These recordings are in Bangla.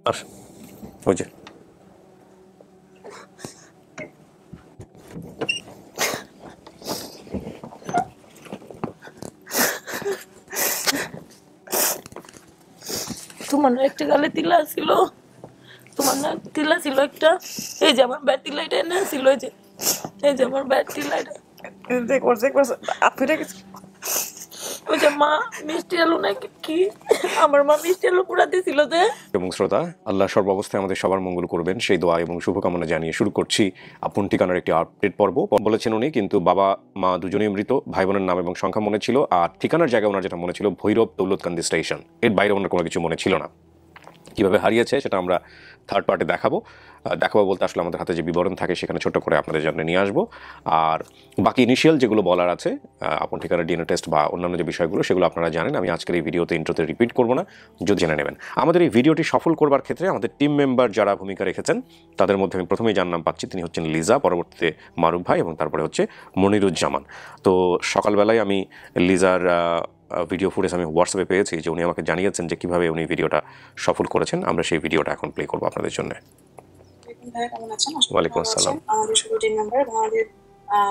আর ওই যে তোমার একটা গালে তিলা ছিল, তোমার না তিলা ছিল একটা, এই যে আমার ব্যাট তিলা এটা না ছিল, এই যে আমার ব্যাট তিলা এটা ওই যে মা মিষ্টি আলু নাকি কি, আমার মা মিষ্টি আলু পুরা দিছিল যে। এবং শ্রোতা, আল্লাহ সর্বাবস্থায় আমাদের সবার মঙ্গল করবেন সেই দোয়া এবং শুভকামনা জানিয়ে শুরু করছি আপন ঠিকানার একটি আপডেট পর্ব। বলেছেন উনি, কিন্তু বাবা মা দুজনেই মৃত, ভাই বোনের নাম এবং সংখ্যা মনে ছিল, আর ঠিকানার জায়গায় ওনার যেটা মনে ছিল ভৈরব দৌলতকান্দি স্টেশন, এর বাইরে ওনার কোনো কিছু মনে ছিল না। কীভাবে হারিয়েছে সেটা আমরা থার্ড পার্টে দেখাবো বলতে আসলে আমাদের হাতে যে বিবরণ থাকে সেখানে ছোট করে আপনাদের জন্য নিয়ে আসবো। আর বাকি ইনিশিয়াল যেগুলো বলার আছে, আপন ঠিকানার ডিএনএ টেস্ট বা অন্যান্য যে বিষয়গুলো, সেগুলো আপনারা জানেন, আমি আজকের এই ভিডিওতে ইন্ট্রোতে রিপিট করবো না, যদি জেনে নেবেন। আমাদের এই ভিডিওটি সফল করবার ক্ষেত্রে আমাদের টিম মেম্বার যারা ভূমিকা রেখেছেন তাদের মধ্যে আমি প্রথমেই যার নাম পাচ্ছি তিনি হচ্ছেন লিজা, পরবর্তীতে মারুফ ভাই এবং তারপরে হচ্ছে মনিরুজ্জামান। তো সকালবেলায় আমি লিজার ভিডিও ফুটেজ আমি হোয়াটসঅ্যাপে পেয়েছি, যে উনি আমাকে জানিয়েছেন যে কীভাবে উনি ভিডিওটা সফল করেছেন। আমরা সেই ভিডিওটা এখন প্লে করবো আপনাদের জন্য। ওয়ালাইকুম আসসালাম। আমাদের শুভ টিম মেম্বার এবং আমাদের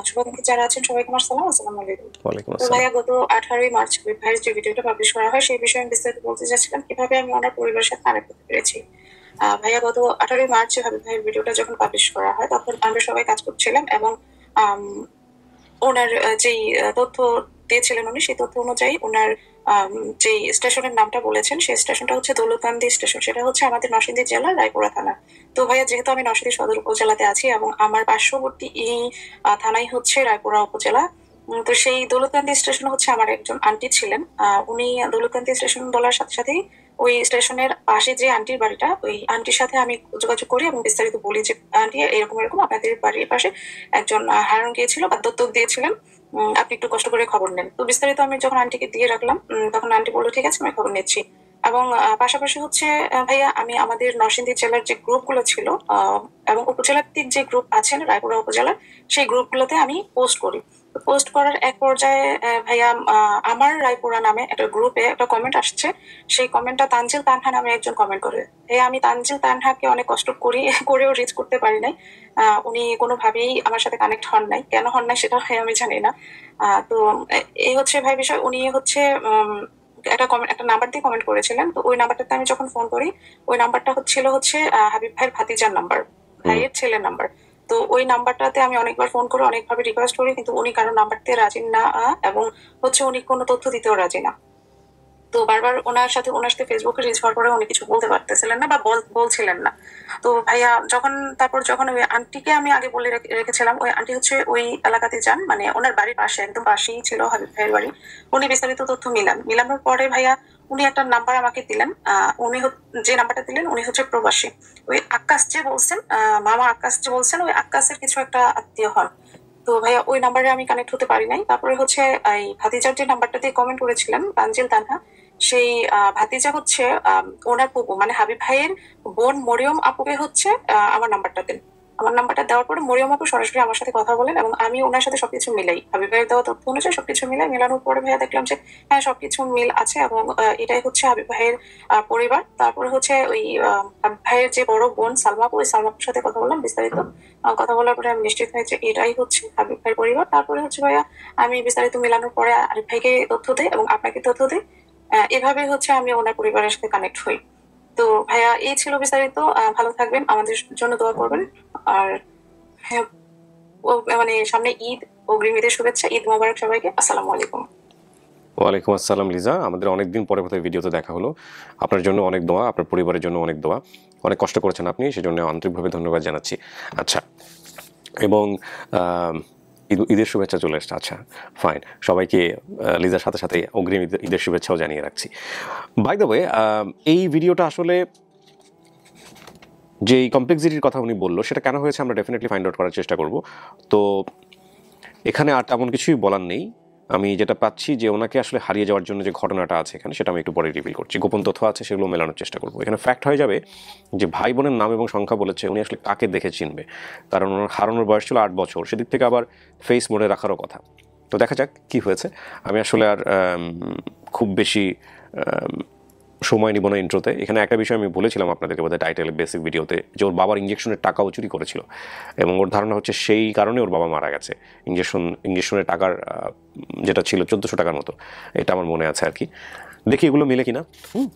শুভাকাঙ্ক্ষী যারা আছেন সবাইকে আমার সালাম, আসসালামু আলাইকুম। ওয়ালাইকুম তো আসসালাম। ভাইয়া গত 18 মার্চ ভাইয়ের যে ভিডিওটা পাবলিশ করা হয় সেই বিষয়ে আমি বিস্তারিত বলতে চাচ্ছিলাম কিভাবে আমি ওনার পরিবারের সাথে কানেক্ট করতে পেরেছি। ভাইয়া গত 18 মার্চ ভাইয়ের ভিডিওটা যখন পাবলিশ করা হয় তখন আমরা সবাই কাজ করছিলাম এবং ওনার যেই তথ্য দিয়েছিলেন উনি, সেই তথ্য অনুযায়ী ওনার যে স্টেশনের নামটা বলেছেন সেই স্টেশনটা হচ্ছে দৌলতকান্দি স্টেশন, সেটা হচ্ছে আমাদের নরসিংদী জেলার রায়পুরা থানা। তো ভাইয়া যেহেতু আমি নরসিংদী সদর উপজেলাতে আছি এবং আমার পার্শ্ববর্তী এই থানাই হচ্ছে রায়পুরা উপজেলা, তো সেই দৌলতকান্দি স্টেশন হচ্ছে আমার একজন আন্টি ছিলেন। উনি দৌলতকান্দি স্টেশন বলার সাথে সাথেই ওই স্টেশনের পাশে যে আন্টির বাড়িটা, ওই আন্টির সাথে আমি যোগাযোগ করি এবং বিস্তারিত বলি যে আন্টি এরকম এরকম আপনাদের বাড়ির পাশে একজন হারানো গিয়েছিল বা দত্তক দিয়েছিলেন, আপনি একটু কষ্ট করে খবর নেন। তো বিস্তারিত আমি যখন আন্টিকে দিয়ে রাখলাম তখন আন্টি বললো ঠিক আছে আমি খবর নিচ্ছি। এবং পাশাপাশি হচ্ছে ভাইয়া আমি আমাদের নরসিংদী জেলার যে গ্রুপগুলো ছিল এবং উপজেলাভিত্তিক যে গ্রুপ আছেন রায়পুরা উপজেলার, সেই গ্রুপগুলোতে আমি পোস্ট করি। পোস্ট করার এক পর্যায়ে ভাইয়া আমার রায়পুরা নামে একটা গ্রুপে একটা কমেন্ট আসছে, সেই কমেন্টটা তানজিল তানহা নামে একজন কমেন্ট করে। আমি তানজিল তানহাকে অনেক কষ্ট করেও রিচ করতে পারি নাই, উনি কোনোভাবেই আমার সাথে কানেক্ট হন নাই, কেন হন নাই সেটা আমি জানি না। তো এই হচ্ছে ভাই বিষয়। উনি হচ্ছে একটা নাম্বার দিয়ে কমেন্ট করেছিলেন, তো ওই নাম্বারটাতে আমি যখন ফোন করি ওই নাম্বারটা হচ্ছে হাবিব ভাইয়ের ভাতিজার নাম্বার, ভাইয়ের ছেলের নাম্বার। তো ওই নাম্বারটাতে আমি অনেকবার ফোন করে অনেকভাবে রিকোয়েস্ট করি, কিন্তু উনি কারো নাম্বার দিয়ে রাজি না এবং হচ্ছে উনি কোনো তথ্য দিতেও রাজি না। তো বারবার ওনার সাথে ফেসবুকে রিচ হওয়ার পরে উনি কিছু বলতে পারতেছিলেন না বা বলছিলেন না। তো ভাইয়া যখন ওই আন্টিকে আমি আগে বলে রেখেছিলাম, ওই আন্টি হচ্ছে ওই এলাকাতে যান, মানে ওনার বাড়ির পাশে একদম পাশেই ছিল হাবিব ভাইয়ের বাড়ি। উনি বিস্তারিত তথ্য মিলানোর পরে ভাইয়া উনি একটা নাম্বার আমাকে দিলেন। উনি যে নাম্বারটা দিলেন উনি হচ্ছে প্রবাসী, ওই আক্কাস যে বলছেন, মামা আক্কাস যে বলছেন, ওই আক্কাসের কিছু একটা আত্মীয় হন। তো ভাইয়া ওই নাম্বারে আমি কানেক্ট হতে পারি নাই। তারপরে হচ্ছে এই ভাতিজার যে নাম্বারটা দিয়ে কমেন্ট করেছিলেন তানজিল তানহা, সেই ভাতিজা হচ্ছে ওনার পুপু মানে হাবিব ভাইয়ের বোন মরিয়ম আপুকে হচ্ছে আমার নাম্বারটা দেন। আমার নাম্বারটা দেওয়ার পরে মরিয়ম আপু সরাসরি আমার সাথে কথা বলেন এবং আমি ওনার সাথে সবকিছু মিলাই, হাবিব ভাইয়ের দেওয়া তথ্য অনুযায়ী সবকিছু মেলানোর পরে ভাইয়া দেখলাম যে হ্যাঁ সবকিছু মিল আছে এবং এটাই হচ্ছে হাবিব ভাইয়ের পরিবার। তারপরে হচ্ছে ওই হাবিব ভাইয়ের যে বড় বোন সালমাপু, ওই সালমাপুর সাথে কথা বললাম বিস্তারিত। কথা বলার পরে আমি নিশ্চিত হয়েছে এটাই হচ্ছে হাবিব ভাইয়ের পরিবার। তারপরে হচ্ছে ভাইয়া আমি বিস্তারিত মেলানোর পরে আরিফ ভাইকে তথ্য দিই এবং আপনাকে তথ্য দিই, এভাবে হচ্ছে আমি ওনার পরিবারের সাথে কানেক্ট হই। তো ভাইয়া এই ছিল বিস্তারিত। ভালো থাকবেন, আমাদের জন্য দোয়া করবেন। আর হ্যাঁ, মানে সামনে ঈদ, অগ্রিম ঈদের শুভেচ্ছা, ঈদ মোবারক সবাইকে, আসসালামু আলাইকুম। ওয়ালাইকুম আসসালাম লিজা, আমাদের অনেকদিন পরে বোধহয় ভিডিওতে দেখা হলো। আপনার জন্য অনেক দোয়া, আপনার পরিবারের জন্য অনেক দোয়া, অনেক কষ্ট করেছেন আপনি, সেজন্য আন্তরিকভাবে ধন্যবাদ জানাচ্ছি। আচ্ছা, এবং ঈদের শুভেচ্ছা চলে এসছে। আচ্ছা ফাইন, সবাইকে লিজার সাথে সাথে অগ্রিম ঈদের শুভেচ্ছাও জানিয়ে রাখছি। বাই দ্য ওয়ে, এই ভিডিওটা আসলে যে কমপ্লেক্সিটির কথা উনি বললো সেটা কেন হয়েছে আমরা ডেফিনেটলি ফাইন্ড আউট করার চেষ্টা করব। তো এখানে আর তেমন কিছুই বলার নেই। আমি যেটা পাচ্ছি যে ওনাকে আসলে হারিয়ে যাওয়ার জন্য যে ঘটনাটা আছে এখানে, সেটা আমি একটু পরে রিভিল করছি। গোপন তথ্য আছে, সেগুলো মেলানোর চেষ্টা করবো। এখানে ফ্যাক্ট হয়ে যাবে যে ভাই বোনের নাম এবং সংখ্যা বলেছে, উনি আসলে কাকে দেখে চিনবে, কারণ ওনার হারানোর বয়স ছিল 8 বছর, সেদিক থেকে আবার ফেস মোডে রাখারও কথা। তো দেখা যাক কি হয়েছে। আমি আসলে আর খুব বেশি সময় নিব না ইন্ট্রোতে। এখানে একটা বিষয় আমি বলেছিলাম আপনাদেরকে বোধহয় টাইটেলের বেসিক ভিডিওতে, যে ওর বাবার ইঞ্জেকশনের টাকাও চুরি করেছিল এবং ওর ধারণা হচ্ছে সেই কারণে ওর বাবা মারা গেছে। ইঞ্জেকশনের টাকার যেটা ছিল 1400 টাকার মতো, এটা আমার মনে আছে আর কি। দেখি এগুলো মিলে কিনা,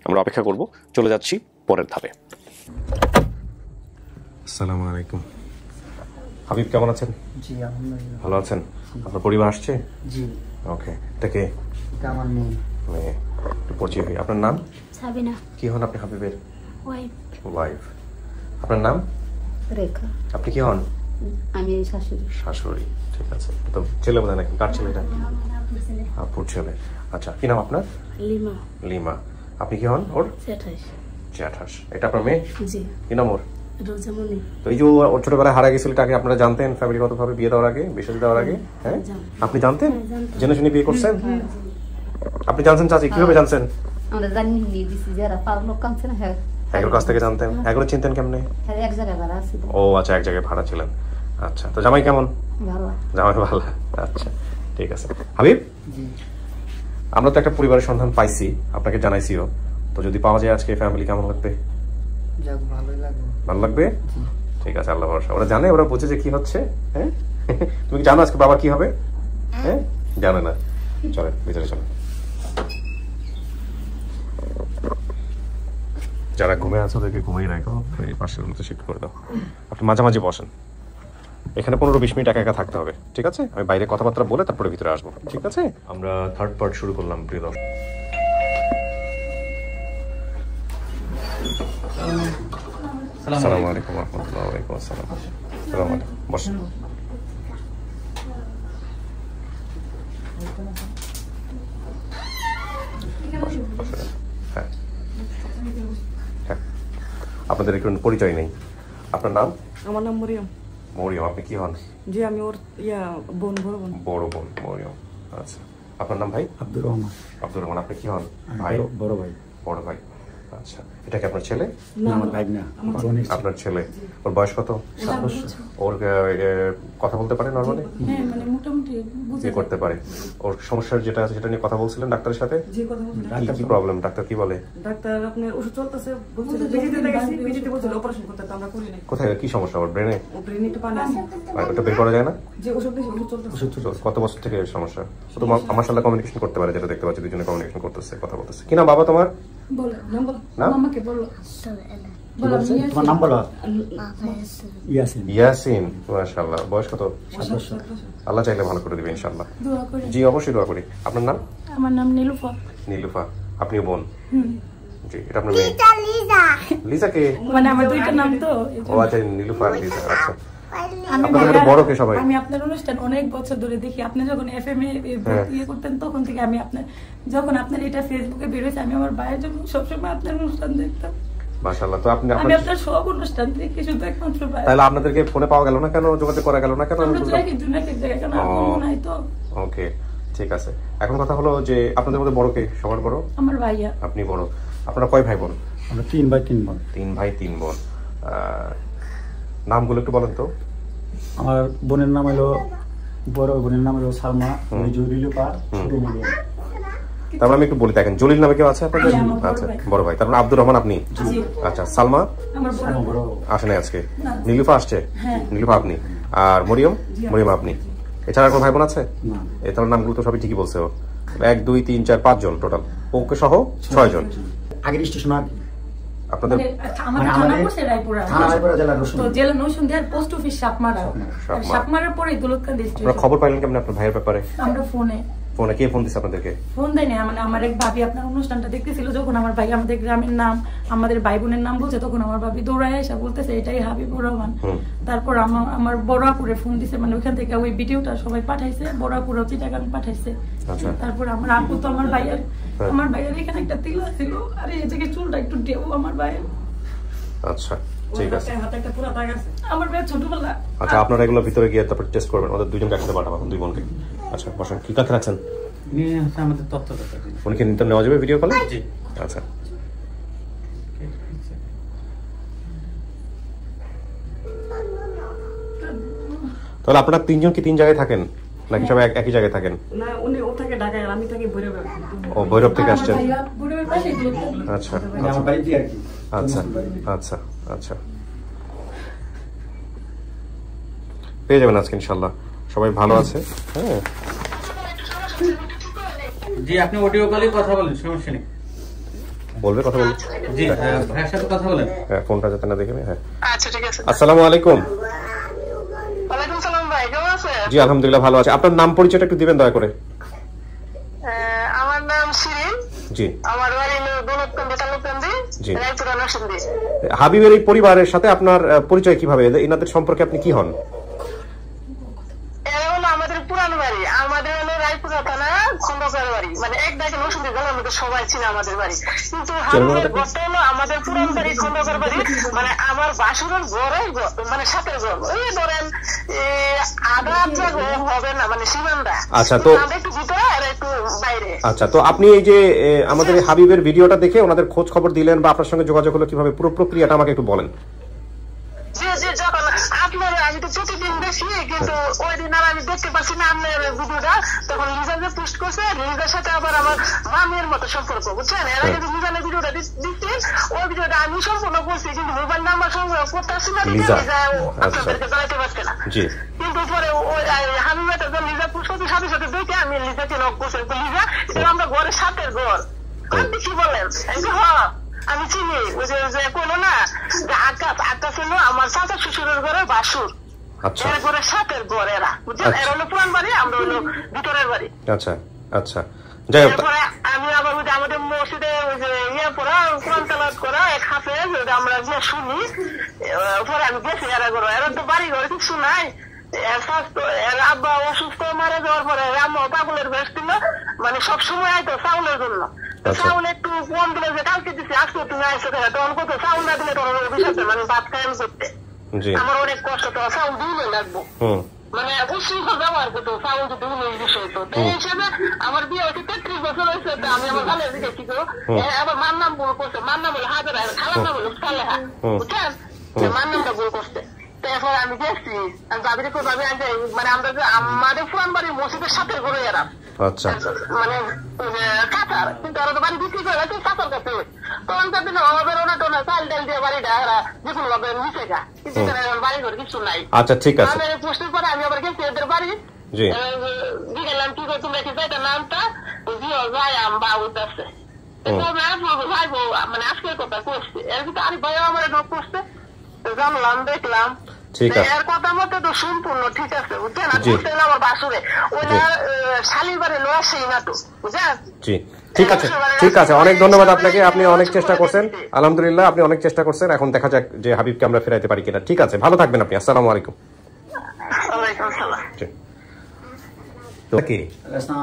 আমরা অপেক্ষা করব। চলে যাচ্ছি পরের ধাপে। আসসালামু আলাইকুম। হাবিব কেমন আছেন? জি আলহামদুলিল্লাহ ভালো আছেন? আপনার পরিবার আসছে? জি ওকে, এটা কে? এটা আমার মেয়ে মেয়ে। একটু পরিচয় হই। আপনার নাম? সাবিনা কি হন আপনি হাবিবের? Wife wife. আপনার নাম? রেখা আপনি কি হন? আমি শাশুড়ি শাশুড়ি। ঠিক আছে। তো ছেলে বোধহয় নাকি? কার ছেলে এটা? আপুর ছেলে। আচ্ছা, কি নাম আপনার? Lima lima. আপনি কি হন ওর? সেটাই জ্যাঠাস। এটা আপনার মেয়ে? জি কি নাম ওর? রোজামণি তো এই যে ওর ছোটবেলায় হারা গেছিল, এটাকে আপনারা জানতেন ফ্যামিলিগতভাবে বিয়ে দেওয়ার আগে, বিশেষ দেওয়ার আগে? হ্যাঁ, আপনি জানতেন? জেনে শুনে বিয়ে করছেন? আপনি জানছেন চাচি? কিভাবে জানছেন? আমরা জানি নিয়ে দিছি যারা পার লোক কাঁদছে না হ্যাঁ এগুলোর কাছ থেকে জানতেন? এগুলো চিনতেন কেমনে? হ্যাঁ এক জায়গায় ভাড়া আছে ও আচ্ছা, এক জায়গায় ভাড়া ছিলেন। আচ্ছা, তো জামাই কেমন? ভালো জামাই ভালো। আচ্ছা, ঠিক আছে। হাবিব, আমরা তো একটা পরিবারের সন্ধান পাইছি, আপনাকে জানাইছিও। তো যদি পাওয়া যায় আজকে ফ্যামিলি, কেমন লাগবে? যাক ভালোই লাগবে ভালো লাগবে? ঠিক আছে, আল্লাহ ভরসা। ওরা জানে, ওরা বুঝে যে কি হচ্ছে। হ্যাঁ, তুমি কি জানো আজকে বাবা কি হবে? হ্যাঁ, জানে না। চলেন ভিতরে চলেন। যারা ঘুমে আছে ওদেরকে ঘুমিয়ে রাখো, এই পাশের মতো শিফট করে দাও। আপনি মাঝামাঝি বসেন। এখানে 15-20 মিনিট একা একা থাকতে হবে, ঠিক আছে? আমি বাইরে কথাবার্তা বলে তারপরে ভিতরে আসবো, ঠিক আছে? আমরা থার্ড পার্ট শুরু করলাম, প্রিয় দর্শক। আসসালামু আলাইকুম ওয়া রাহমাতুল্লাহি ওয়া আলাইকুম আসসালাম। আসসালামু আলাইকুম। বসেন। হ্যাঁ হ্যাঁ, আপনাদের একটু পরিচয় নেই। আপনার নাম? আমার নাম মরিয়ম। মরিয়ম। আপনি কি হন? জি আমি ওর বোন, বড় বোন। বড় বোন মরিয়ম। আচ্ছা, আপনার নাম ভাই? আব্দুর রহমান। আব্দুর রহমান। আপনি কি হন? ভাই? বড় ভাই। বড় ভাই। আচ্ছা, এটা কি আপনার ছেলে? না আমার ভাই না, আপনার ছেলে। ওর বয়স কত? 7 বছর। ওর কথা বলতে পারে নরমালি? হ্যাঁ মানে মোটামুটি বুঝে করতে পারে। ওর সমস্যার যেটা আছে সেটা নিয়ে কথা বলছিলেন ডাক্তারের সাথে? যে কথা বলতে কি কি প্রবলেম ডাক্তার কি বলে? ডাক্তার আপনার ওষুধ চলতেছে বলছিল, পিজিতে দেখেছি, পিজিতে বলছিল অপারেশন করতে, তো আমরা করি নাই। কোথায় কি সমস্যা ওর ব্রেনে? ও ব্রেনে একটু পানি আছে, ওটা বের করা যায় না? যে ওষুধ দিয়েছে ওষুধ চলতেছে। কত বছর থেকে এর সমস্যা? ও তো আমার সাথে কমিউনিকেশন করতে পারে, যেটা দেখতে পাচ্ছি দুজনে কমিউনিকেশন করতেছে, কথা বলতেছে। কি নাম বাবা তোমার? বলো নাম বলো, নাম? মামাকে বলো। তোমার নাম বলো? ইয়াসিন। ইয়াসিন। মাশাআল্লাহ। বয়স কত? 7 বছর। আল্লাহ চাইলে ভালো করে দিবে ইনশাআল্লাহ। দোয়া করে। জি অবশ্যই দোয়া করি। আপনার নাম? আমার নাম নীলুফা। নীলুফা। আপনিও বোন? জি। এটা আপনার মেয়ে? লিজা কে? মানে আমার দুইটা নাম তো ও আচ্ছা, নীলুফা আর লিজা। আচ্ছা, আমি আপনাদের মতো বড় কে সবাই? আমি আপনার অনুষ্ঠান অনেক বছর ধরে দেখি। আপনি যখন এফএম এ ইয়ে করতেন তখন থেকে আমি আপনার, যখন আপনার এটা ফেসবুকে বের হয়েছে, আমি আমার ভাইয়ের জন্য সবসময় আপনার অনুষ্ঠান দেখতাম। মাশাআল্লাহ। তো আপনি আমি আপনার সব অনুষ্ঠান দেখি, শুধু একমাত্র ভাই। তাহলে আপনাদেরকে ফোনে পাওয়া গেল না কেন? যোগাযোগ করা গেল না কেন? আমরা তো একই দুনিয়াকে জায়গা কেন নাই তো। ওকে, ঠিক আছে। এখন কথা হলো যে আপনাদের মধ্যে বড় কে? সবার বড়? আমার ভাইয়া। আপনি বড়। আপনারা কয় ভাই বোন? আমরা 3 ভাই 3 বোন। 3 ভাই 3 বোন। নামগুলো একটু বলেন তো। আমার বোনের নাম হলো, বড় বোনের নাম হলো সালমা, জুরিলুপা, ছোট মিলিয়ন। তারপর আমি একটু বলি, দেখেন জলিল নামে কেউ আছে আপনাদের? হ্যাঁ, আমার বড় আচ্ছা, ভাই। বড় ভাই। তারপর আব্দুর রহমান আপনি? জি। আচ্ছা, সালমা আমার বড় আসে নাই আজকে? নীলুফা আসছে? হ্যাঁ। নীলুফা আপনি। আর মরিয়ম? মরিয়ম আপনি। এছাড়া কোনো ভাই বোন আছে? না। এছাড়া নামগুলো তো সবই ঠিকই বলছে ও। 1 2 3 4 5 জন টোটাল, ওকে সহ 6 জন। আগের স্টেশন আপনাদের মানে আমাদের থানা পড়ছে রায়পুরা। থানা রায়পুরা জেলা রসুন। তো জেলা নরসিংদী আর পোস্ট অফিস সাপমারা। সাপমারা। সাপমারার পরে দৌলতকান্দি আপনারা স্টেশন। খবর পাইলেন কেমন আপনার ভাইয়ের ব্যাপারে? আমরা ফোনে কে ফোন দিচ্ছে আপনাদেরকে? ফোন দেয় না, মানে আমার এক ভাবি আপনার অনুষ্ঠানটা দেখতেছিল, যখন আমার ভাই আমাদের গ্রামের নাম, আমাদের ভাই বোনের নাম বলছে, তখন আমার ভাবি দৌড়ায় এসে বলতেছে এটাই হাবিবুর রহমান। তারপর আমার বড় আপুরে ফোন দিছে, মানে ওইখান থেকে ওই ভিডিওটা সবাই পাঠাইছে, বড় আপুরা চিটাগাং পাঠাইছে। আচ্ছা। তারপর আমার আপু তো আমার ভাইয়ের এখানে একটা তিলা ছিল, আর এই থেকে চুলটা একটু ডেউ আমার ভাইয়ের। আচ্ছা, ঠিক আছে। হাতে একটা পুরা দাগ আছে আমার ভাইয়ের ছোটবেলা। আচ্ছা, আপনারা এগুলো ভিতরে গিয়ে তারপর টেস্ট করবেন। ওদের দুজনকে একসাথে পাঠাবো, 2 বোনকে। আচ্ছা, বসেন। কি কথা রাখছেন? নিয়ে হচ্ছে আমাদের তথ্য কথা। উনি কি নিতে নেওয়া যাবে ভিডিও কলে? জি। আচ্ছা, তাহলে আপনারা 3 জন কি 3 জায়গায় থাকেন নাকি সবাই একই জায়গায় থাকেন? না উনি ও থাকে ঢাকায়, আর আমি থাকি ভৈরবে। ও ভৈরব থেকে আসছেন। ভাইয়া ভৈরবের পাশেই দূরত্ব। আচ্ছা মানে আমার বাড়িতে আর কি আচ্ছা আচ্ছা আচ্ছা, পেয়ে যাবেন আজকে ইনশাল্লাহ। সবাই ভালো আছে? হ্যাঁ জি, আপনি অডিও কলে কথা বলেন, সমস্যা নেই। বলবে কথা বলবে? জি, ভাইয়ের সাথে কথা বলেন। হ্যাঁ, ফোনটা যাতে না দেখে। হ্যাঁ, আচ্ছা ঠিক আছে। আসসালামু আলাইকুম। ওয়ালাইকুম সালাম ভাই, কেমন আছেন? জি আলহামদুলিল্লাহ ভালো আছে। আপনার নাম পরিচয়টা একটু দিবেন দয়া করে। আমার নাম শিরিন, জি। আমার বাড়ি হলো দৌলতকান্দি, তালুককান্দি, জি। রায়পুরা নরসিংদী। হাবিবের এই পরিবারের সাথে আপনার পরিচয় কিভাবে? এনাদের সম্পর্কে আপনি কি হন? এরা হলো আমাদের পুরান বাড়ি, আমাদের হলো রায়পুরা থানা খন্দকার বাড়ি, মানে এক ডাকে নরসিংদী জেলার মধ্যে সবাই চিনে আমাদের বাড়ি। কিন্তু হাবিবের ঘরটা হলো আমাদের পুরান বাড়ি খন্দকার বাড়ি, মানে আমার বাসুরের ঘরের মানে সাথের ঘর, ওই ধরেন আধা হবে না, মানে সীমানটা। আচ্ছা, তো আমরা একটু ভিতরে আর একটু বাইরে। আচ্ছা, তো আপনি এই যে আমাদের হাবিবের ভিডিওটা দেখে ওনাদের খোঁজ খবর দিলেন বা আপনার সঙ্গে যোগাযোগ হলো কিভাবে, পুরো প্রক্রিয়াটা আমাকে একটু বলেন। জি জি, যখন আপনার আমি তো প্রতিদিন দেখি, কিন্তু ওই দিন আর আমি দেখতে পাচ্ছি না আপনার ভিডিওটা, তখন লিজা যে পোস্ট করছে, লিজার সাথে আবার আমার মামির মতো সম্পর্ক, বুঝছেন? এরা কিন্তু লিজানের ভিডিওটা দিচ্ছি, ওই ভিডিওটা আমি সম্পূর্ণ করছি, কিন্তু মোবাইল নাম্বার সংগ্রহ করতে আসছি না, লিজা আপনাদেরকে জানাতে পারছে না। কিন্তু পরে ওই হাবিবের লিজা পোস্ট করছি, সাথে সাথে দেখে আমি লিজাকে নক করছি, লিজা এটা আমরা ঘরের সাথের ঘর। আপনি কি বলেন? হ্যাঁ আমি চিনি, ওই যে কোনো না যে আকাশ ছিল আমার চাচা শ্বশুরের ঘরের বাসুর, এর ঘরের সাথের ঘর এরা, বুঝছেন? এরা হলো পুরান বাড়ি, আমরা হলো ভিতরের বাড়ি। আচ্ছা আচ্ছা, যাই হোক। তারপরে আমি আবার ওই যে আমাদের মসজিদে ওই যে ইয়ে পড়া, কোরআন তেলাওয়াত করা এক হাফেজ, আমরা যে শুনি, পরে আমি গেছি এরা ঘর, এরা তো বাড়ি ঘরে কিছু নাই। এর আব্বা অসুস্থ মারা যাওয়ার পরে আম্মা পাগলের বেশ দিল, মানে সবসময় আইতো চাউলের জন্য। চাউল একটু কম দিলে, যে কালকে দিচ্ছি আজকে তুমি আইসো, তখন কত চাউল না দিলে তখন বিষয় মানে ভাত খাই করতে আমার অনেক কষ্ট, তো চাউল দিলে লাগবো, মানে উশৃঙ্খল ব্যবহার করতো, চাউল যদি উনিশ বিষয় তো। এই হিসেবে আমার বিয়ে হচ্ছে 33 বছর হয়েছে, আমি আমার ভালো দিকে কি করো, আবার মার নাম ভুল করছে, মার নাম হলো হাজার, খালার নাম হলো সালেহা, বুঝছেন? মার নামটা ভুল করছে। তারপর আমি দেখছি যাবি কোথাবে, মানে আমরা যে আমাদের পুরান বাড়ির মসজিদের সাথে ঘুরে এলাম, মানে কাঁচার, কিন্তু ওরা তো বাড়ি বিক্রি করে গেছে কাঁচার কাছে, তখন তার দিনে অভাবের ওনা টোনা চাল ডাল দিয়ে বাড়িটা এরা যেগুলো ভাবে মিশে গা, কিন্তু বাড়ি ঘর কিছু নাই। আচ্ছা ঠিক আছে, আমি পোস্টের পরে আমি আবার গেছি এদের বাড়ি, গেলাম কি করে তোমরা কি যাইতে, নামটা জিও যায় বা উঠতেছে, মানে আজকের কথা করছে, এর ভিতরে আরে ভাই আমার নক করছে, জানলাম দেখলাম, এর কথা মতো তো সম্পূর্ণ ঠিক আছে, বুঝছেন? আমার বাসুরে ওইটা শালির বাড়ি লোয়া সেই না তো, বুঝছেন? ঠিক আছে ঠিক আছে, অনেক ধন্যবাদ আপনাকে, আপনি অনেক চেষ্টা করছেন, আলহামদুলিল্লাহ আপনি অনেক চেষ্টা করছেন। এখন দেখা যাক যে হাবিবকে আমরা ফেরাইতে পারি কিনা। ঠিক আছে, ভালো থাকবেন আপনি। আসসালামু আলাইকুম।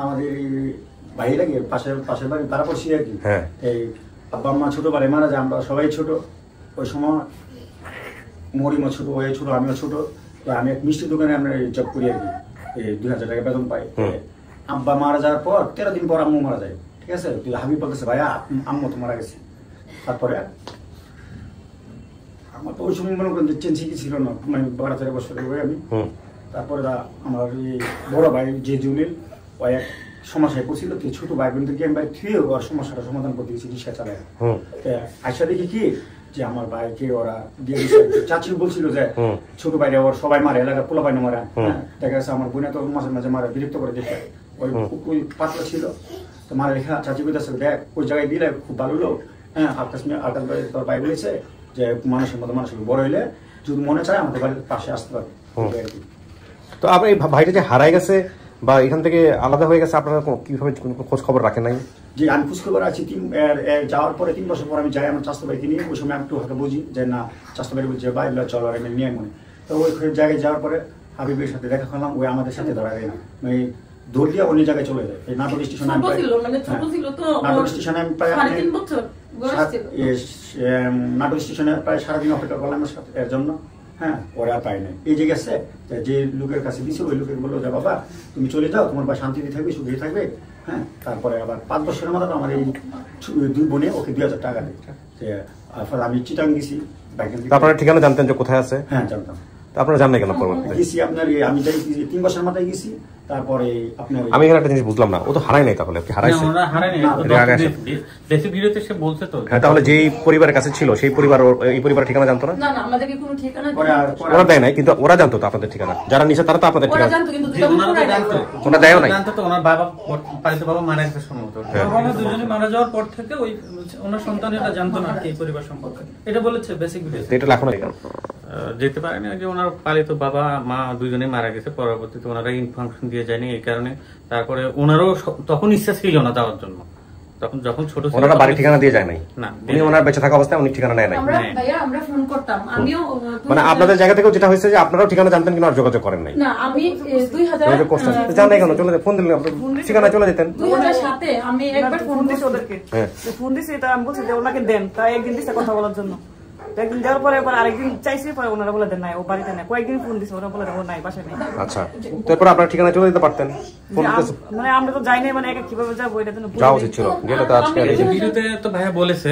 আমাদের বাইরে লাগে পাশের বাড়ি তারা পড়ছি আর কি। এই আব্বা আম্মা ছোট বাড়ি মারা যায়, আমরা সবাই ছোট, ওই সময় মরিমও ছোট, ওই ছোট, আমিও ছোট। তো আমি এক মিষ্টি দোকানে আমরা জব করি আর কি, এই 2000 টাকা বেতন পাই। আব্বা মারা যাওয়ার পর 13 দিন পর আম্মু মারা যায়, ঠিক আছে? তুই হাবিব বলতেছে ভাইয়া আম্মু তো মারা গেছে। তারপরে আমার তো ওই সময় মনে করেন যে চেঞ্জ কি ছিল না, মানে 12-13 বছরের বই আমি। তারপরে আমার বড় ভাই যে জুনিল, ওই এক সমস্যায় পড়ছিল, তো ছোট ভাই বোনদেরকে আমি থুয়ে ওর সমস্যাটা সমাধান করতে গেছি রিক্সা চালায়। আইসা দেখি কি যে আমার ভাইকে ওরা দিয়ে দিচ্ছে, চাচি বলছিল যে ছোট ভাইরা ওর সবাই মারে, এলাকার পোলা ভাই মারা। দেখা যাচ্ছে আমার বোনে তো মাঝে মাঝে মারে, বিরক্ত করে দেখে, ওই পাতলা ছিল তো মারা লেখা। চাচি বলতেছে দেখ ওই জায়গায় দিলে খুব ভালো লোক, হ্যাঁ আকাশ ভাই তোর ভাই বলেছে যে মানুষের মতো মানুষের বড় হইলে যদি মনে চায় আমাদের বাড়ির পাশে আসতে পারে। তো আপনি ভাইটা যে হারাই গেছে বা এখান থেকে আলাদা হয়ে গেছে, আপনারা কিভাবে খোঁজ খবর রাখেন নাই? যে আমি খোঁজ খবর আছি, যাওয়ার পরে 3 বছর পর আমি যাই আমার চাষতো ভাইকে নিয়ে। ওই সময় আমি একটু হয়তো বুঝি যে না চাষতো ভাই বলছে ভাই চলো আর নিয়ে মনে। তো ওই জায়গায় যাওয়ার পরে হাবিবের সাথে দেখা করলাম, ওই আমাদের সাথে ধরা যায় না, ওই দৌড় দিয়ে অন্য জায়গায় চলে যায়। এই নাটোর স্টেশনে নাটোর স্টেশনে আমি প্রায় নাটোর স্টেশনে প্রায় সারাদিন অপেক্ষা করলাম এর জন্য। হ্যাঁ, ওরা পাই নাই। এই যে গেছে যে লোকের কাছে দিছে, ওই লোকের বললো যে বাবা তুমি চলে যাও, তোমার বা শান্তিতে থাকবে, সুখে থাকবে। হ্যাঁ, তারপরে আবার 5 বছরের মতো আমার এই 2 বোনে ওকে 2000 টাকা দেয়। আমি চিটাং গেছি। আপনার ঠিকানা জানতেন যে কোথায় আছে? হ্যাঁ জানতাম। আপনারা জানেন কেন? গেছি আপনার আমি যাই 3 বছরের মাথায় গেছি, তারপরে আপনার আমি এখানে একটা জিনিস বুঝলাম না, ও তো হারায় নাই, তাহলে কি হারাইছে? ওরা হারায়নি, এটা আগে আসে। বেসিক ভিডিওতে সে বলছে তো। হ্যাঁ, তাহলে যেই পরিবারের কাছে ছিল সেই পরিবার এই পরিবারের ঠিকানা জানতো না? না না, আমাদেরকে কোনো ঠিকানা ওরা দেয় নাই, কিন্তু ওরা জানতো তো আপনাদের ঠিকানা, যারা নিচে তারা তো আপনাদের ওরা ঠিকানা জানতো, কিন্তু যে ওনারা তো জানতো, ওরা দেয়ও নাই। জানতো তো ওনার বাবা পালিত বাবা মারা গেছে সম্ভবত। ওনারা দুজনে মারা যাওয়ার পর থেকে ওই ওনার সন্তানেরা জানতো না এই পরিবার সম্পর্কে, এটা বলেছে বেসিক ভিডিও। তো এটা লেখো না কেন? যেতে পারেনি যে ওনার পালিত বাবা মা দুজনে মারা গেছে, পরবর্তীতে ওনারা ইনফরমেশন দিয়ে যায়নি এই কারণে। তারপরে ওনারও তখন ইচ্ছা ছিল না যাওয়ার জন্য, তখন যখন ছোট ছিল ওনারা বাড়ি ঠিকানা দিয়ে যায় নাই? না, উনি ওনার বেঁচে থাকা অবস্থায় উনি ঠিকানা নেয় নাই? আমরা ভাইয়া আমরা ফোন করতাম, আমিও মানে আপনাদের জায়গা থেকেও যেটা হয়েছে যে আপনারাও ঠিকানা জানতেন কিন্তু আর যোগাযোগ করেন নাই? না, আমি যোগাযোগ করতেন, জান নাই কেন? চলে ফোন দিলেন, ঠিকানায় চলে যেতেন। 2007-এ আমি একবার ফোন ফোন দিছি দিছি ওদেরকে, হ্যাঁ। ফোন দিছি, তা আমি বলছি যে ওনাকে দেন, তাই একদিন দিছে কথা বলার জন্য। তো একদিন দেওয়ার পরে আবার আরেকদিন চাইছি, পরে ওনারা বলে দেন নাই, ও বাড়িতে নাই। কয়েকদিন ফোন দিছে, ওরা বলে দেন ও নাই, বাসায় নাই। আচ্ছা, তারপর আপনার ঠিকানায় চলে যেতে পারতেন। ফোন দিতে মানে আমরা তো যাই নাই, মানে একা কিভাবে যাবো এটা জন্য যাওয়া উচিত ছিল, গেলে তো আজকে এই যে ভিডিওতে তো ভাইয়া বলেছে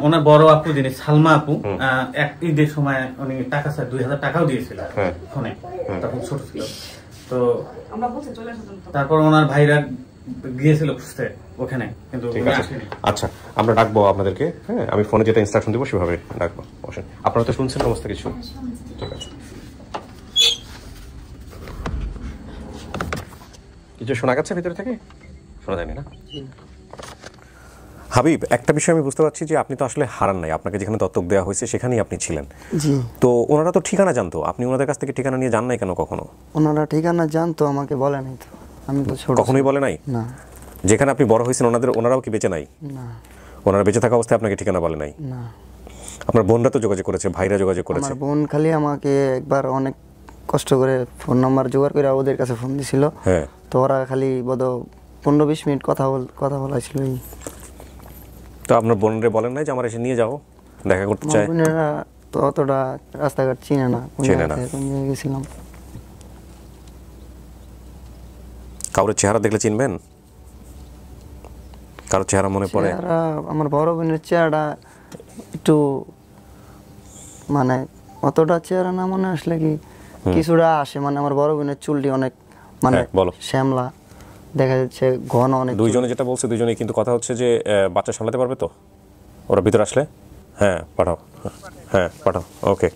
ওনার বড় আপু যিনি সালমা আপু, এক ঈদের সময় উনি টাকা 2000 টাকাও দিয়েছিল ফোনে, তখন ছোট ছিল। তো আমরা বলছি চলে আসার জন্য। তারপর ওনার ভাইরা গিয়েছিল খুঁজতে ওখানে, কিন্তু ঠিক উনি আছে। আসেনি। আচ্ছা, আমরা ডাকবো আপনাদেরকে, হ্যাঁ, আমি ফোনে যেটা ইনস্ট্রাকশন দিব সেভাবে ডাকবো। বসেন, আপনারা তো শুনছেন সমস্ত কিছু? ঠিক আছে, কিছু শোনা গেছে ভিতরে থেকে? শোনা যায়নি না? হাবিব, একটা বিষয় আমি বুঝতে পারছি যে আপনি তো আসলে হারান নাই, আপনাকে যেখানে দত্তক দেওয়া হয়েছে সেখানেই আপনি ছিলেন। জি। তো ওনারা তো ঠিকানা জানতো, আপনি ওনাদের কাছ থেকে ঠিকানা নিয়ে যান নাই কেন কখনো? ওনারা ঠিকানা জানতো, আমাকে বলে নাই তো, আমি তো ছোট। কখনোই বলে নাই? না যেখানে আপনি বড় হয়েছেন ওনারাও কি বেঁচে নাই? না ওনারা বেঁচে থাকা অবস্থায় আপনাকে ঠিকানা বলে নাই? না। আপনার বোনরা তো যোগাযোগ করেছে, ভাইরা যোগাযোগ করেছে। আমার বোন খালি আমাকে একবার অনেক কষ্ট করে ফোন নাম্বার জোগাড় করে ওদের কাছে ফোন দিছিল। হ্যাঁ। তো ওরা খালি বোধ 15-20 মিনিট কথা বলাছিল। তো আপনার বোনরে বলেন নাই যে আমার এসে নিয়ে যাও, দেখা করতে চাই? বোনেরা তো অতটা রাস্তাঘাট চিনে না, কোন চেনে না। জায়গায় গেছিলাম। কারোর চেহারা দেখলে চিনবেন? কারোর চেহারা মনে পড়ে? চেহারা আমার বড় বোনের চেহারাটা একটু মানে অতটা চেহারা না মনে আসলে কি কিছুটা আসে। মানে আমার বড় বোনের চুলটি অনেক মানে বলো। শ্যামলা দেখা যাচ্ছে, ঘন অনেক। দুইজনে যেটা বলছে দুইজনেই, কিন্তু কথা হচ্ছে যে বাচ্চা সামলাতে পারবে তো ওরা ভিতরে আসলে? হ্যাঁ পাঠাও, হ্যাঁ পাঠাও, ওকে।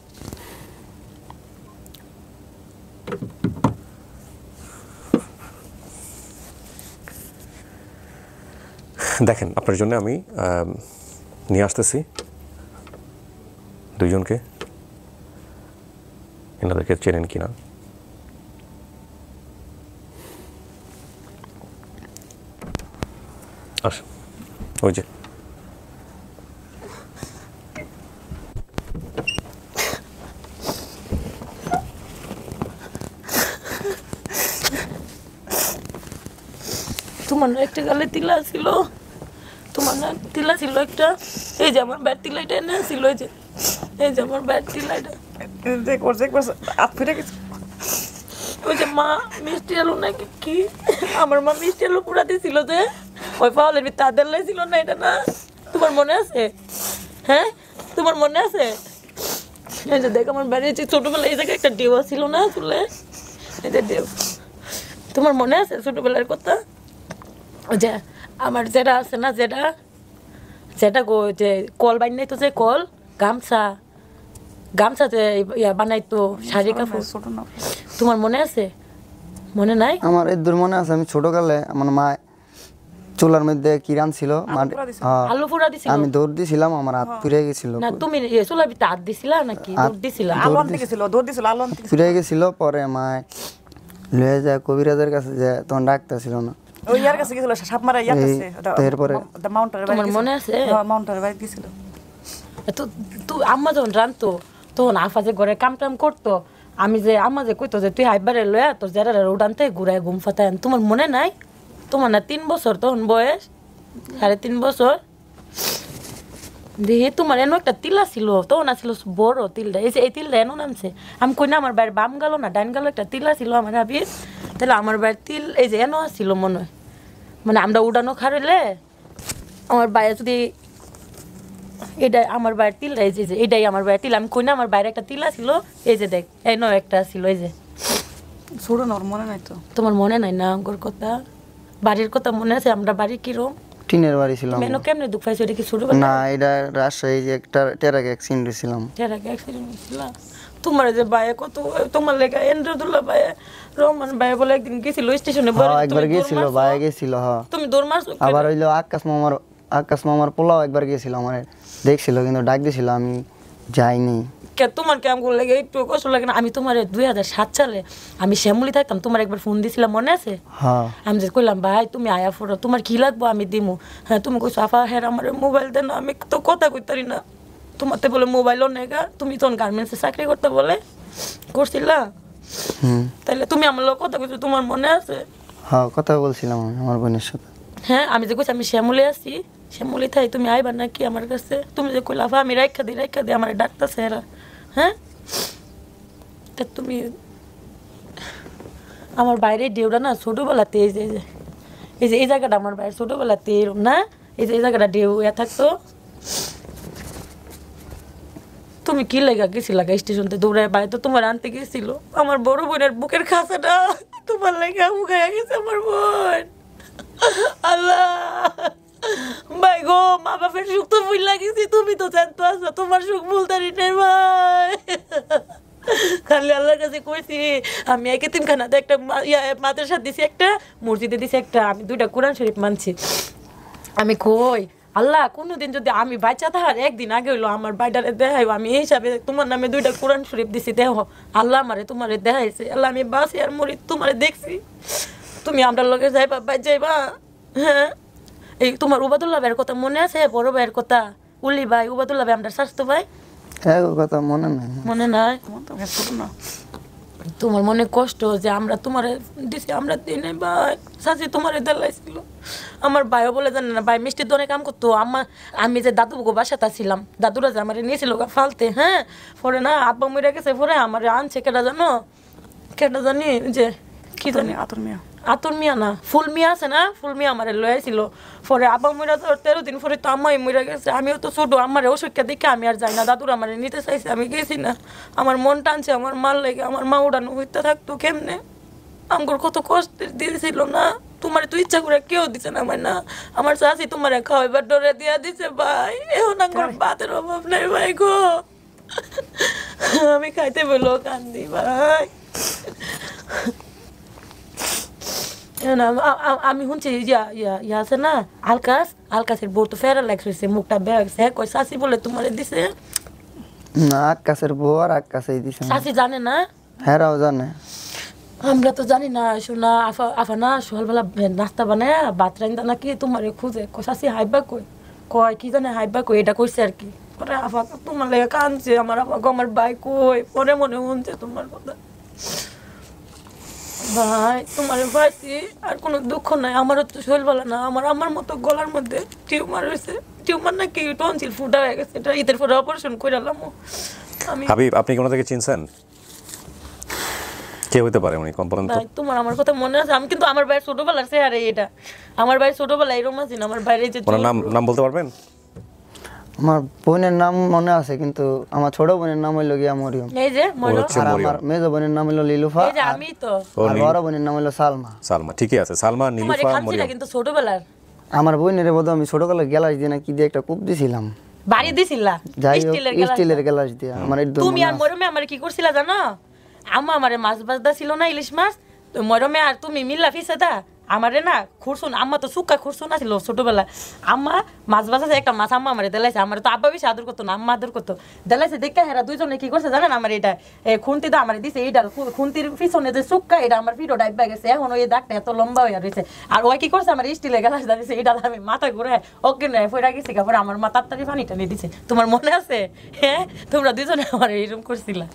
দেখেন, আপনার জন্য আমি নিয়ে আসতেছি দুইজনকে, এনাদেরকে চেনেন কিনা। আসেন, ওই যে তোমার না একটা গালে তিলা ছিল, তোমার না তিলা ছিল একটা, এই যে আমার ব্যাট তিলা এটা না ছিল, এই যে আমার ব্যাট তিলা এটা হাত ফিরে গেছে। ওই যে মা মিষ্টি আলু নাকি কি, আমার মা মিষ্টি আলু পুরা দিয়েছিল যে ওই পাওয়ালের ভিতরে তাদের ছিল না, এটা না তোমার মনে আছে? হ্যাঁ তোমার মনে আছে? এই যে দেখ আমার বাড়ির ছোটবেলায় এই জায়গায় একটা ডেওয়া ছিল না চুলে, এই যে ডেউ, তোমার মনে আছে ছোটবেলার কথা? ওই যে আমার যেটা আছে না, যেটা গো যে কল বানাইতো, যে কল গামছা যে ইয়া বানাইতো শাড়ি কাপড়, তোমার মনে আছে? মনে নাই? আমার এর মনে আছে, আমি ছোটকালে আমার মা চুলার মধ্যে কি রাঁধছিল, আলু পোড়া দিছিল, আমি দৌড় দিছিলাম, আমার হাত পুড়ে গেছিল। না তুমি চুলার ভিতরে হাত দিছিলা নাকি দৌড় দিছিলা? আলু আনতে গেছিল, দৌড় দিছিল, আলু আনতে গেছিল, পুড়ে গেছিল। পরে মা লয়ে যায় কবিরাজের কাছে, যে তখন ডাক্তার ছিল না, ওই ইয়ার কাছে গেছিল, সাপ মারা ইয়ার কাছে, এরপরে মাউন্টারের তোমার মনে আছে? মাউন্টারের বাড়ি গেছিল। তো আম্মা যখন রানতো তখন আফা যে ঘরে কাম টাম করতো, আমি যে আম্মা যে কইতো যে তুই হাইবারে লয়া তোর যারা উড়ানতে ঘুরায় ঘুম ফাতায়, তোমার মনে নাই? তোমার না 3 বছর তখন বয়স, 3.5 বছর। দেখি তোমার এনো একটা তিলা ছিল, তখন আসছিল বড় তিলটা, এই তিলটা এনো নামছে। আমি কই না আমার বাড়ির বাম গেল না ডাইন গেল একটা তিলা ছিল আমার হাবির, তাহলে আমার বাড়ির তিল এই যে এনো আসছিল মনে হয়। মানে আমরা উড়ানো খারাইলে আমার বাইরে যদি এটা আমার বাইরের তিলটা, এই যে এটাই আমার বাইরের তিল, আমি কই না আমার বাইরে একটা তিলা ছিল, এই যে দেখ এনো একটা ছিল, এই যে ছোট না, ওর মনে নাই তো। তোমার মনে নাই না ওর কথা? বাড়ির কথা মনে আছে? আমরা বাড়ি কিরম টিনের বাড়ি ছিল মেন কেমনে দুঃখ পাইছো? এটা কি ছোট না, এটা রাজশাহী যে একটা টেরাক অ্যাক্সিডেন্ট হয়েছিলাম। টেরাক অ্যাক্সিডেন্ট হয়েছিল? তোমার যে ভাইয়া কত তোমার লেখা এন্দ্রদুল্লাহ ভাইয়া রহমান ভাইয়া বলে একদিন গেছিল স্টেশনে, একবার গেছিল, ভাইয়া গেছিল। হ্যাঁ, তুমি দৌড় মারছো? আবার হইলো আকাশ মামার পোলাও একবার গেছিল, আমার দেখছিল কিন্তু ডাক দিছিল, আমি যাইনি। তোমার কেমন করে লাগে? একটু কষ্ট লাগে না? আমি তোমার 2007 সালে আমি শ্যামলি থাকতাম, তোমার একবার ফোন দিছিলাম মনে আছে? হ্যাঁ, আমি যে কইলাম ভাই তুমি আয়া ফোরো, তোমার কি লাগবো আমি দিমু। হ্যাঁ, তুমি কইছো আফা হ্যাঁ আমার মোবাইল দেন। আমি তো কথা কইতারি না, তোমাতে বলে মোবাইলও নেগা। তুমি তখন গার্মেন্টসে চাকরি করতে বলে করছিলা, তাহলে তুমি আমার লোক কথা কইছো, তোমার মনে আছে? হ্যাঁ, কথা বলছিলাম আমি আমার বোনের সাথে। হ্যাঁ, আমি যে কইছি আমি শ্যামলি আছি, শ্যামলি থাই তুমি আইবা নাকি আমার কাছে? তুমি যে কইলা আফা আমি রাইখা দিই আমার ডাক্তারছে এরা। হ্যাঁ, তা তুমি আমার বাইরে ডেউটা না ছোটবেলাতে এই জায়গাটা আমার বাইরে ছোটবেলাতে এরম না, এই জায়গাটা ডেউ থাকতো। তুমি কি লেগা গেছিলা স্টেশনতে দৌড়ায় বাড়িতে? তোমার আনতে গেছিল আমার বড় বোনের বুকের খাঁচাটা, তোমার লেগা মুখাইয়া গেছে আমার বোন। আল্লাহ ভাই গো, মা বাপের সুখ তো ভুল লাগিয়েছি, তুমি তো জানতো আছো তোমার সুখ ভুলতারি নেই ভাই। খালি আল্লাহর কাছে কইছি আমি এতিমখানাতে একটা মাদ্রাসা দিছি, একটা মসজিদে দিছি, একটা আমি 2টা কোরআন শরীফ মানছি। আমি কই আল্লাহ কোনোদিন যদি আমি বাচ্চা থাকার একদিন আগে হইলো আমার বাইডারে দেখাই, আমি এই হিসাবে তোমার নামে 2টা কোরআন শরীফ দিছি, দেহ আল্লাহ আমারে তোমারে দেখাইছে। আল্লাহ আমি বাসি আর মরি তোমারে দেখছি, তুমি আমরা লগে যাইবা বাই যাইবা। হ্যাঁ, এই তোমার উবাদুল্লাহ ভাইয়ের কথা মনে আছে? বড় ভাইয়ের কথা, উলি ভাই, উবাদুল্লাহ ভাই আমরা স্বাস্থ্য ভাই, কথা মনে নাই? মনে নাই? তোমার মনে কষ্ট যে আমরা তোমারে দিছি, আমরা দিই নাই ভাই, চাচি তোমারে দেলাইছিল। আমার ভাইও বলে জানে না, ভাই মিষ্টির দোকানে কাম করতো। আমি যে দাদু বাসাতে ছিলাম, দাদুরা যে আমার নিয়েছিল ফালতে। হ্যাঁ, পরে না আব্বা মরে গেছে, পরে আমার আনছে কেটা জানি যে কি জানি আতর মিয়া না ফুল মিয়া আছে না, ফুল মিয়া আমার লয়েছিল। পরে আব্বা মরা 13 দিন পরে তো আম্মাই মরে গেছে। আমিও তো ছোট, আমার অসুখটা দেখে আমি আর যাই না, দাদুরা আমার নিতে চাইছে, আমি গেছি না। আমার মন টানছে আমার মার লেগে, আমার মা উড়ানো হইতে থাকতো কেমনে, আমার কত কষ্ট দিয়েছিল না। তোমার তো ইচ্ছা করে কেউ দিছে না আমার, না আমার চাচি তোমার খাওয়াইবার ডরে দিয়া দিছে ভাই। এখন আমার ভাতের অভাব নাই ভাই গো, আমি খাইতে বললো কান্দি ভাই। আমি শুনছি ইয়া আছে না আলকাসের বউ তো ফেরা লাগছে, মুখটা বেড়ে কই শাশি বলে তোমার দিছে না? আকাশের বউ আর আকাশেই দিছে, শাশি জানে না? হ্যাঁরাও জানে, আমরা তো জানি না। শোনা আফা না সকালবেলা নাস্তা বানায় ভাত রান্দা নাকি তোমার খুঁজে শাশি হাইবা কয় কি জানে হাইবা কই, এটা কইছে আর কি। পরে আফা তোমার লেগে কাঁদছে, আমার আফা আমার ভাই কই, পরে মনে শুনছে তোমার কথা। ভাই তোমার ভাইছি আর কোনো দুঃখ নাই, আমারও তো শরীর ভালো না, আমার মতো গলার মধ্যে টিউমার হয়েছে, টিউমার নাকি টনসিল ফুটা হয়ে গেছে, এটা ঈদের পরে অপারেশন কইরালাম। আমি হাবিব, আপনি কোন থেকে চিনছেন? কে হইতে পারে উনি? কম্পন তো তোমার আমার কথা মনে আছে? আমি কিন্তু আমার ভাই ছোটবেলার চেহারা এটা, আমার ভাই ছোটবেলায় এরকম আছে না। আমার ভাইয়ের যে ওনার নাম বলতে পারবেন? আমার বোনের নাম মনে আছে, কিন্তু আমার ছোট বোনের নাম হইলো গিয়া মরিয়ম, এই যে মরিয়ম, আর আমার মেজো বোনের নাম হইলো লিলুফা, এই যে আমি তো আর বড় বোনের নাম হইলো সালমা। ঠিকই আছে, সালমা, নীলুফা, মরিয়ম। কিন্তু ছোটবেলার আমার বোনের বোধ আমি ছোটবেলায় গ্লাস দিয়ে না কি দিয়ে একটা কূপ দিছিলাম, বাড়ি দিছিলা স্টিলের গ্লাস দিয়ে। আমার তুমি আর মরিয়মে আমার কি করছিলা জানো? আম্মা আমারে মাছ ভাজদা ছিল না, ইলিশ মাছ, তো মরিয়মে আর তুমি মিল্লা ফিসে দা আমারে না খুরসুন, আম্মা তো সুক্কা খুরসুন আছিল ছোটবেলা, আম্মা মাছ ভাজা একটা মাছ আম্মা আমারে দেলাইছে, আমার তো আব্বা বেশি আদর করতো না, আম্মা আদর করতো, দেলাইছে দেখে হেরা দুইজনে কি করছে জানেন? আমার এটা খুন্তি দা আমার দিছে, এইটার খুন্তির পিছনে যে সুক্কা এটা আমার পিঠো ডাইবা গেছে, এখন ওই দাগটা এত লম্বা হয়ে রয়েছে। আর ওই কি করছে আমার স্টিলে গেলাস দাঁড়িয়েছে, এটা আমি মাথা ঘুরে ওকে নয় ফেরা গেছি, কাপড় আমার মা তাড়াতাড়ি পানিটা নিয়ে দিছে। তোমার মনে আছে? হ্যাঁ, তোমরা দুজনে আমার এরকম করছিলা।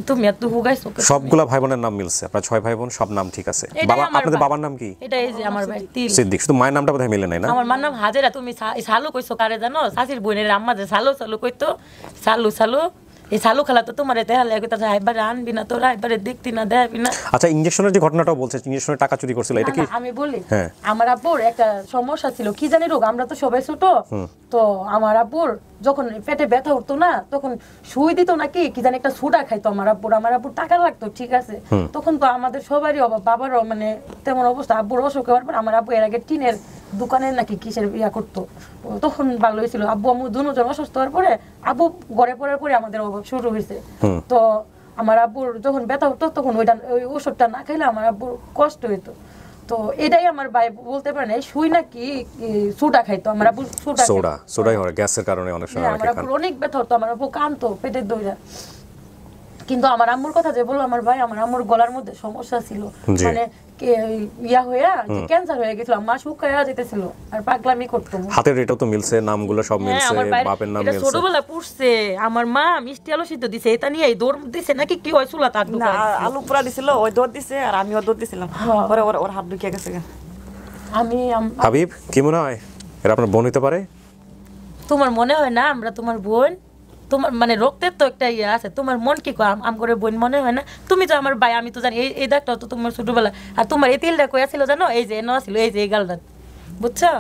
তুমি এত হুগাইছো, সবগুলা ভাই বোনের নাম মিলছে, আপনার 6 ভাই বোন, সব নাম ঠিক আছে। বাবা, আপনাদের বাবার নাম কি? এটা এই যে আমার ভাই তিল সিদ্দিক, শুধু মায়ের নামটা বোধহয় মিলে নাই না? আমার মার নাম হাজেরা। তুমি সালু কইছো কারে জানো? শাশির বোনের আম্মা যে সালু কইতো, সালু এই চালু খেলা তো তোমার দেখালে একবারে আনবি না তোরা একবারে দেখতি না দেখাবি না। আচ্ছা ইনজেকশনের যে ঘটনাটাও বলছে, ইনজেকশনের টাকা চুরি করছিল, এটা কি? আমি বলি হ্যাঁ। আমার আব্বুর একটা সমস্যা ছিল, কি জানি রোগ, আমরা তো সবাই ছোট, তো আমার আব্বুর যখন পেটে ব্যথা উঠতো না তখন সুই দিত নাকি কি জানি একটা সুডা খাইতো আমার আব্বুর টাকা লাগতো, ঠিক আছে, তখন তো আমাদের সবারই অভাব, বাবারও মানে তেমন অবস্থা, আব্বুর অসুখ হওয়ার পর আমার আব্বু এর আগে টিনের দোকানে নাকি কিসের বিয়া করতো, তখন ভালো হয়েছিল, আব্বু আম্মু দুজন অসুস্থ হওয়ার পরে আব্বু ঘরে পড়ার পরে আমাদের অভাব শুরু হয়েছে। তো আমার আব্বুর যখন ব্যথা হতো তখন ওই ওষুধটা না খাইলে আমার আব্বুর কষ্ট হইতো, তো এটাই আমার ভাই বলতে পারে না সুই নাকি সোডা খাইতো, আমার আব্বু সোডাই হয় গ্যাসের কারণে অনেক সময় আমার আব্বুর অনেক ব্যথা হতো, আমার আব্বু কাঁদতো পেটের দইরা। কিন্তু আমার আম্মুর কথা যে বললো আমার ভাই, আমার আম্মুর গলার মধ্যে সমস্যা ছিল, মানে ইয়া হইয়া ক্যান্সার হয়ে গেছিল, মা শুকায়া যেতেছিল আর পাগলামি করতো। হাতের এটাও তো মিলছে, নামগুলো সব মিলছে, বাপের নাম মিলছে। ছোটবেলা পুষছে আমার মা, মিষ্টি আলু সিদ্ধ দিছে, এটা নিয়ে দৌড় দিছে নাকি কি হয় চুলা তাক না আলু পুরা দিছিল, ওই দৌড় দিছে আর আমিও দৌড় দিছিলাম, পরে ওর হাত ঢুকিয়ে গেছে। আমি হাবিব কি মনে হয় এরা আপনার বোন হতে পারে? তোমার মনে হয় না আমরা তোমার বোন? তোমার মানে রক্তের তো একটা ইয়ে আছে, তোমার মন কি কয় আম করে বোন মনে হয় না? তুমি তো আমার ভাই, আমি তো জানি এই দাগটা তো তোমার ছোটবেলা, আর তোমার এই তিলটা কয়া ছিল জানো, এই যে এনো ছিল, এই যে এই গালটা, বুঝছো?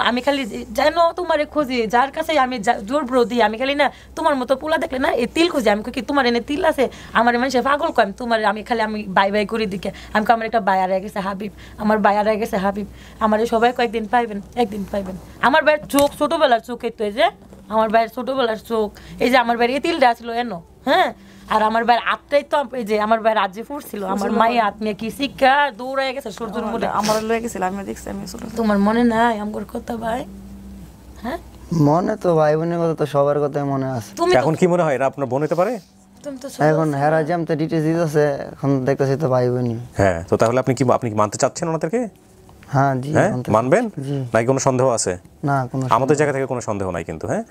আমি খালি জানো তোমার খুঁজি, যার কাছে আমি জোর ব্রো দিই, আমি খালি না তোমার মতো পোলা দেখলে না এই তিল খুঁজি, আমি কি তোমার এনে তিল আছে, আমার মানুষের পাগল কয় তোমার, আমি খালি আমি বাই করি দিকে, আমি আমার একটা বাই আর গেছে হাবিব, আমার বাই আর গেছে হাবিব, আমার সবাই কয়েকদিন পাইবেন, একদিন পাইবেন। আমার ভাইয়ের চোখ ছোটবেলার চোখ, এই তো এই যে আমার ভাইয়ের ছোটবেলার চোখ, এই যে আমার ভাইয়ের এই তিলটা ছিল এনো, হ্যাঁ, আর আমার ভাইয়ের আত্মাই তো এই যে আমার ভাইয়ের আজ যে ফুটছিল, আমার মায়ের আত্মীয় কি শিক্ষা দৌড়াই গেছে সূর্যের মধ্যে, আমার লয়ে গেছিল, আমি দেখছি, আমি তোমার মনে নাই আমার কথা ভাই? হ্যাঁ মনে তো ভাই বোনের কথা তো সবার কথাই মনে আছে। এখন কি মনে হয় এরা আপনার বোন হতে পারে? এখন হেরা জ্যাম তো ডিটেইলস দিতেছে, এখন দেখতেছি তো ভাই বোনই। হ্যাঁ, তো তাহলে আপনি কি মানতে চাচ্ছেন ওনাদেরকে? হ্যাঁ জি মানবেন, নাকি কোনো সন্দেহ আছে? না, কোনো আমাদের জায়গা থেকে কোনো সন্দেহ নাই কিন্তু, হ্যাঁ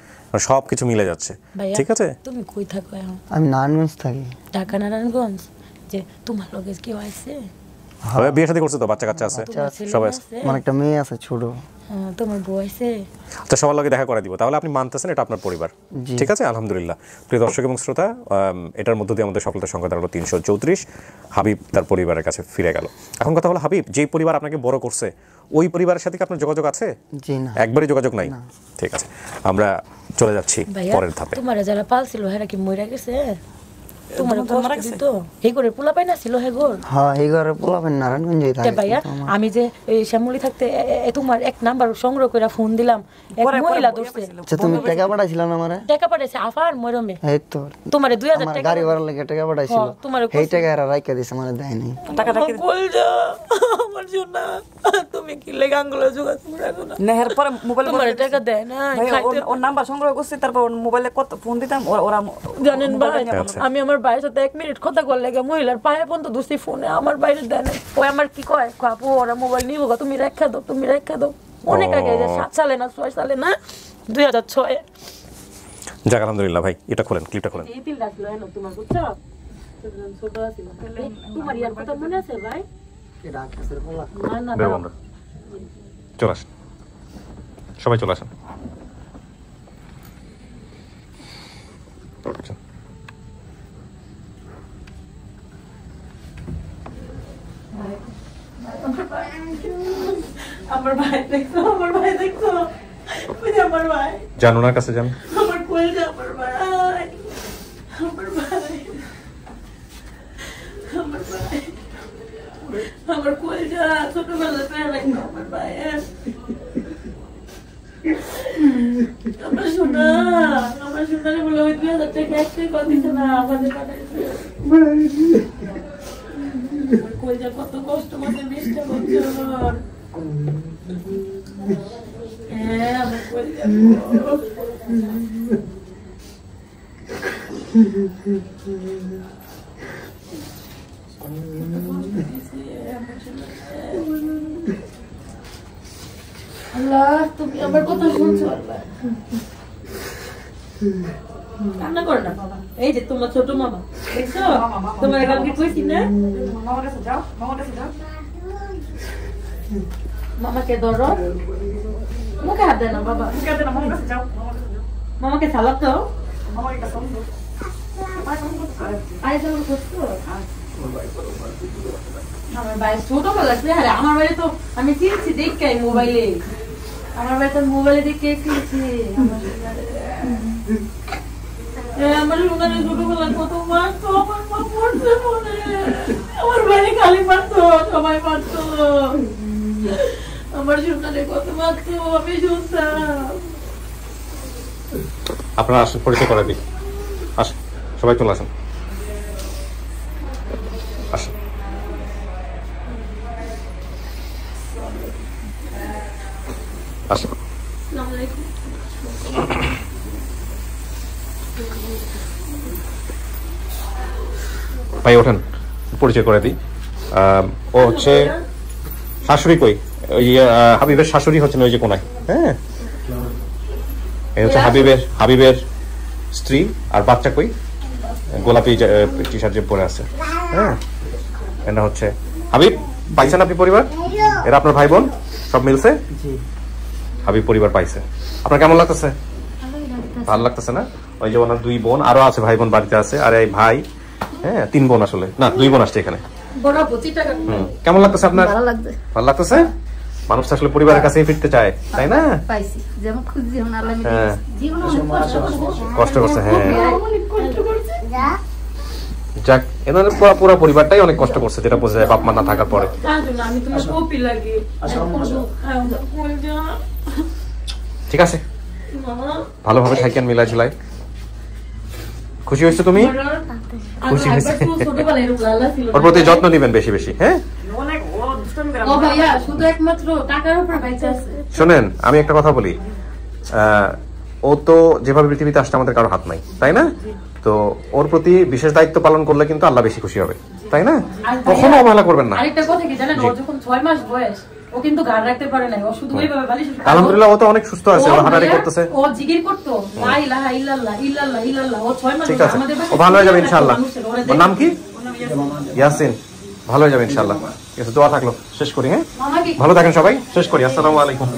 সব কিছু মিলে যাচ্ছে, ঠিক আছে? তুমি কই থাকো এখন? আমি নারায়ণগঞ্জ থাকি। ঢাকা নারায়ণগঞ্জ? যে তোমার লগে কি হইছে? হবে বিয়ে শাদী করছে তো, বাচ্চা কাচ্চা আছে, সবাই আছে, মানে একটা মেয়ে আছে ছোট। তোমার বউ আছে? আচ্ছা সবার লগে দেখা করে দিব, তাহলে আপনি মানতেছেন এটা আপনার পরিবার, ঠিক আছে? আলহামদুলিল্লাহ। প্রিয় দর্শক এবং শ্রোতা, এটার মধ্য দিয়ে আমাদের সফলতার সংখ্যা দাঁড়ালো 334। হাবিব তার পরিবারের কাছে ফিরে গেল। এখন কথা হলো, হাবিব যেই পরিবার আপনাকে বড় করছে ওই পরিবারের সাথে কি আপনার যোগাযোগ আছে? জি না, একবারই যোগাযোগ নাই। ঠিক আছে, আমরা চলে যাচ্ছি পরের ধাপে। তোমার যারা পালছিল হেরা কি মইরা গেছে? তোমার কষ্ট দিত এই করে পোলা পাই না ছিল হে ঘর? হ্যাঁ, এই ঘরে পোলা পাই নারায়ণগঞ্জে থাকে। ভাইয়া আমি যে এই শ্যামলী থাকতে তোমার এক নাম্বার সংগ্রহ করে ফোন দিলাম, এক মহিলা দৌড়ছে। আচ্ছা তুমি টাকা পাঠাইছিল না আমারে? টাকা পাঠাইছে আফার মরমে। এই তো তোমারে 2000 টাকা গাড়ি ভাড়া লাগে টাকা পাঠাইছিল, তোমারে এই টাকা এরা রাইখা দিছে, মানে দেয় নাই টাকা। টাকা কই যা আমার জন্য তুমি কি লেগে আঙ্গুলে যোগাযোগ রাখো না? না এর পরে মোবাইল তোমারে টাকা দেয় না, খাইতে ওর নাম্বার সংগ্রহ করছি, তারপর ওর মোবাইলে কত ফোন দিতাম, ওরা জানেন ভাই আমি আমার ভাইয়ের সাথে 1 মিনিট কথা কল লাগে, মহিলার পায়ে পর্যন্ত দুসি ফোনে আমার বাইরে দেয় না। ওই আমার কি কয় আপু ওরা মোবাইল নিব, তুমি রেখা দাও, তুমি রেখা দাও। অনেক আগে, 7 সালে না 6 সালে না 2006 যাক আলহামদুলিল্লাহ। ভাই এটা খোলেন, ক্লিপটা খোলেন। এই তিল রাখলো এনো তোমার, বুঝছো? ছোট ছিল তোমার ইয়ার কথা মনে আছে ভাই? এটা কাছের পোলা না বেরো আমরা, চলে আসেন সবাই, চলে আসেন। আমার ভাই দেখছো, আমার ভাই দেখছো, ওই যে আমার ভাই, যান ওনার কাছে যান। আমার কোল যা আমার ভাই, আমার ভাই, আমার ভাই, আমার কোল যা ছোটবেলা থেকে রাখতো আমার ভাই। আমার সোনা, আমার সোনারে বলে ওই 2000 টাকা একটাই কত দিছে না আমাদের পাঠাইছে। আমার কোল যা কত কষ্ট মধ্যে মিষ্টি হচ্ছে আমার। আমার কোল যা আল্লাহ, তুমি আমার কথা শুনছো? আল্লাহ কান্না করো না বাবা। এই যে তোমার ছোট মামা দেখছো, তোমার কালকে কইছি না মামার কাছে যাও, মামার কাছে যাও, মামাকে ধরো, মুখে হাত দেয় না বাবা, মুখে হাত দেয় না, মামার কাছে যাও, মামাকে সালাম দাও, মামাকে সালাম দাও। আমার ভাই ছোটবেলা চেহারা, আমার বাড়ি তো আমি চিনছি দেখে মোবাইলে, আমার বাড়ি তো মোবাইলে দেখে চিনছি। আমার সোনারে ছোটবেলা কত মারতো, আমার মা পড়ছে মনে, আমার বাড়ি খালি মারতো, সবাই মারতো, আমার সোনারে কত মারতো, আমি শুনতাম। আপনারা আসেন, পরিচয় করে দিই, আসেন সবাই চলে আসেন, আসেন। আসেন ভাই, ওঠেন, পরিচয় করে দিই। ও হচ্ছে শাশুড়ি, কই ওই হাবিবের শাশুড়ি হচ্ছেন ওই যে কোনায়, হ্যাঁ এই হচ্ছে হাবিবের স্ত্রী। আর বাচ্চা কই, গোলাপি টি শার্ট যে পরে আছে, হ্যাঁ এটা হচ্ছে হাবিব। পাইছেন আপনি পরিবার? এরা আপনার ভাই বোন সব মিলছে? হাবিব পরিবার পাইছে। আপনার কেমন লাগতেছে? ভালো লাগতেছে না? ওই যে ওনার 2 বোন আরো আছে, ভাই বোন বাড়িতে আছে, আর এই ভাই, হ্যাঁ 3 বোন, আসলে না 2 বোন আসছে এখানে। কেমন লাগতেছে আপনার? ভালো লাগতেছে? মানুষ আসলে পরিবারের কাছেই ফিরতে চায়, তাই না? কষ্ট করছে, হ্যাঁ যাক, এনার পুরো পরিবারটাই অনেক কষ্ট করছে, যেটা বোঝা যায় বাপ মা না থাকার পরে। ঠিক আছে, ভালোভাবে থাকেন, মিলাই ঝুলাই। খুশি হয়েছে তুমি? খুশি হয়েছে। ওর প্রতি যত্ন দিবেন বেশি বেশি, হ্যাঁ? শোনেন, আমি একটা কথা বলি, ও তো যেভাবে পৃথিবীতে আসছে আমাদের কারো হাত নাই, তাই না? তো ওর প্রতি বিশেষ দায়িত্ব পালন করলে কিন্তু আল্লাহ বেশি খুশি হবে, তাই না? কখনো অবহেলা করবেন না। আরেকটা কথা কি জানেন, ও যখন 6 মাস বয়স, ও কিন্তু গাড় রাখতে পারে না, ও শুধু এইভাবে বালিশ। আলহামদুলিল্লাহ, ও তো অনেক সুস্থ আছে, ও হাঁটাহাঁটি করতেছে, ও জিকির করতো লা ইলাহা ইল্লাল্লাহ ইল্লাল্লাহ ইল্লাল্লাহ। ও 6 মাস, ঠিক আছে, ও ভালো হয়ে যাবে ইনশাআল্লাহ। ওর নাম কি? ইয়াসিন। ভালো হয়ে যাবে ইনশাআল্লাহ। ঠিক আছে, দোয়া থাকলো, শেষ করি, হ্যাঁ? ভালো থাকেন সবাই, শেষ করি। আসসালামু আলাইকুম।